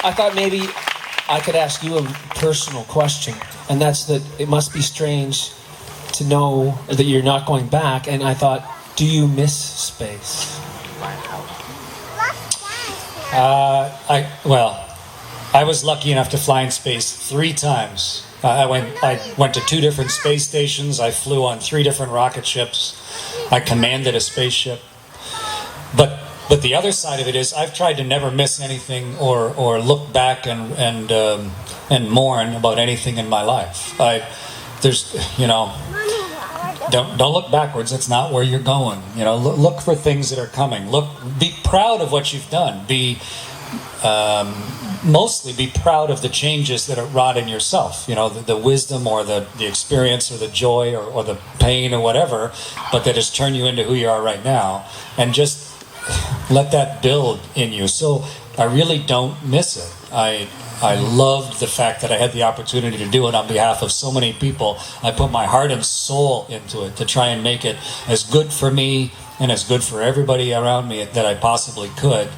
I thought maybe I could ask you a personal question, and that's that it must be strange to know that you're not going back, and I thought, do you miss space? I was lucky enough to fly in space 3 times. I went to 2 different space stations. I flew on 3 different rocket ships. I commanded a spaceship. But the other side of it is I've tried to never miss anything or look back and mourn about anything in my life. Don't look backwards. That's not where you're going. Look for things that are coming. Be proud of what you've done. Mostly be proud of the changes that are wrought in yourself. The wisdom or the experience or the joy or the pain or whatever, but that has turned you into who you are right now. And just let that build in you. So I really don't miss it. I loved the fact that I had the opportunity to do it on behalf of so many people. I put my heart and soul into it to try and make it as good for me and as good for everybody around me that I possibly could.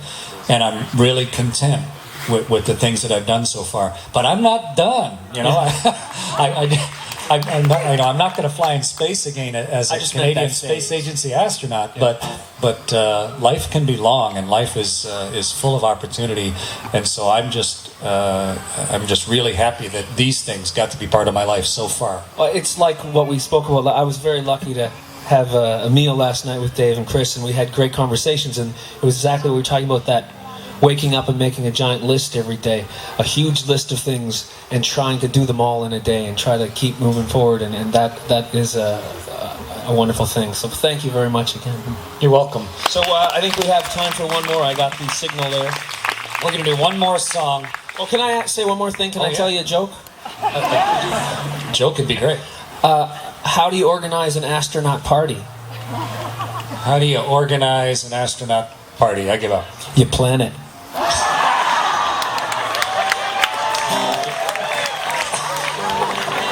And I'm really content with the things that I've done so far. But I'm not done. I'm not going to fly in space again as a Canadian Space Agency astronaut. Yeah. But life can be long, and life is full of opportunity. And so I'm just really happy that these things got to be part of my life so far. Well, it's like what we spoke about. I was very lucky to have a meal last night with Dave and Chris, and we had great conversations. And it was exactly what we were talking about, that waking up and making a giant list every day, a huge list of things, and trying to do them all in a day and try to keep moving forward, and that is a wonderful thing. So thank you very much again. You're welcome. So I think we have time for one more. I got the signal there. We're going to do one more song. Oh, can I say one more thing? Can I tell you a joke? Joke would be great. How do you organize an astronaut party? How do you organize an astronaut party? I give up. You plan it.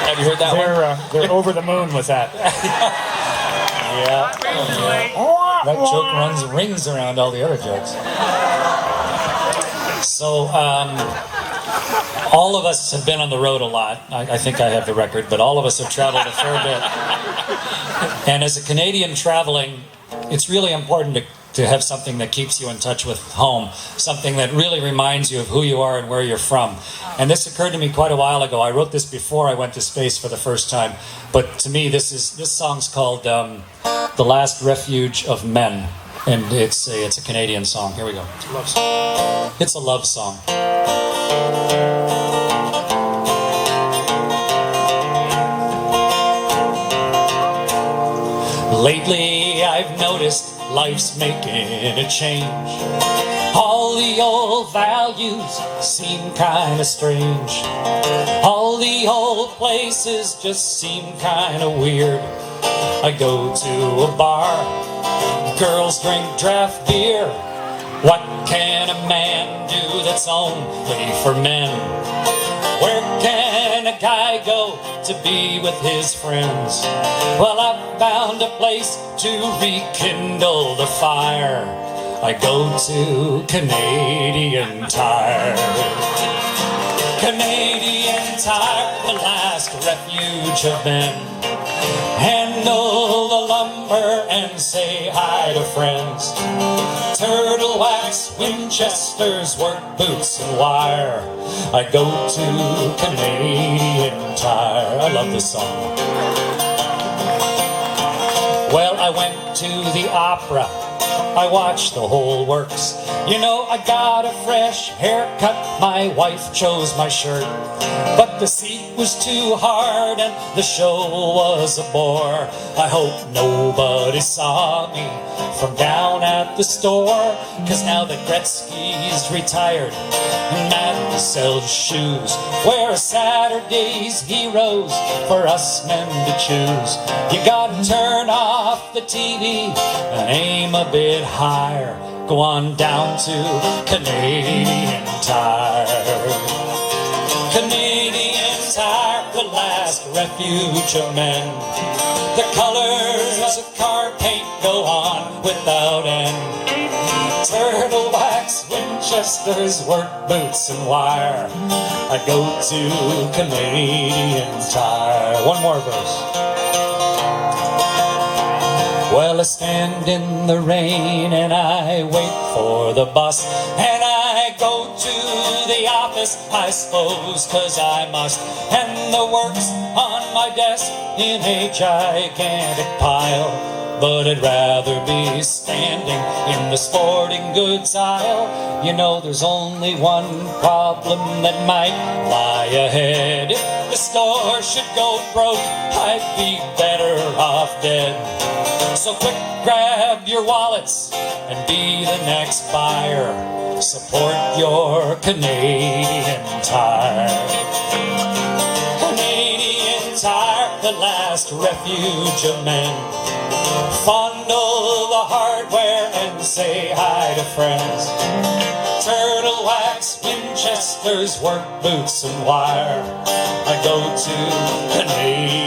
Have you heard that one? They're over the moon with that. Yeah. That joke rings around all the other jokes. So, all of us have been on the road a lot. I think I have the record, but all of us have traveled a fair bit. And as a Canadian traveling, it's really important to have something that keeps you in touch with home, something that really reminds you of who you are and where you're from. And this occurred to me quite a while ago. I wrote this before I went to space for the first time, but to me this song's called The Last Refuge of Men, and it's a Canadian song. Here we go. It's a love song. It's a love song. Lately I've noticed life's making a change. All the old values seem kinda strange. All the old places just seem kinda weird. I go to a bar, girls drink draft beer. What can a man do that's only for men? Where can a guy go to be with his friends? Well, I found a place to rekindle the fire. I go to Canadian Tire. Canadian Tire, the last refuge of men. Handle the lumber and say hi to friends. Turtle wax, Winchesters, work boots and wire. I go to Canadian Tire. I love this song. Well, I went to the opera. I watched the whole works. I got a fresh haircut. My wife chose my shirt. But the seat was too hard and the show was a bore. I hope nobody saw me from down at the store. 'Cause now that Gretzky's retired and Madden sells shoes, where are Saturday's heroes for us men to choose? You gotta turn off the TV and aim a bit higher. Go on down to Canadian Tire. Canadian Tire, the last refuge of men. The colors of car paint go on without end. Turtle wax, Winchester's, work boots and wire. I go to Canadian Tire. One more verse. Well, I stand in the rain and I wait for the bus, and I go to the office, I suppose, 'cause I must. And the work's on my desk in a gigantic pile, but I'd rather be standing in the sporting goods aisle. You know, there's only one problem that might lie ahead. If the store should go broke, I'd be better off dead. So quick, grab your wallets and be the next buyer. Support your Canadian Tire. Canadian Tire, the last refuge of men. Fondle the hardware and say hi to friends. Turtle wax, Winchester's, work boots and wire. I go to Canadian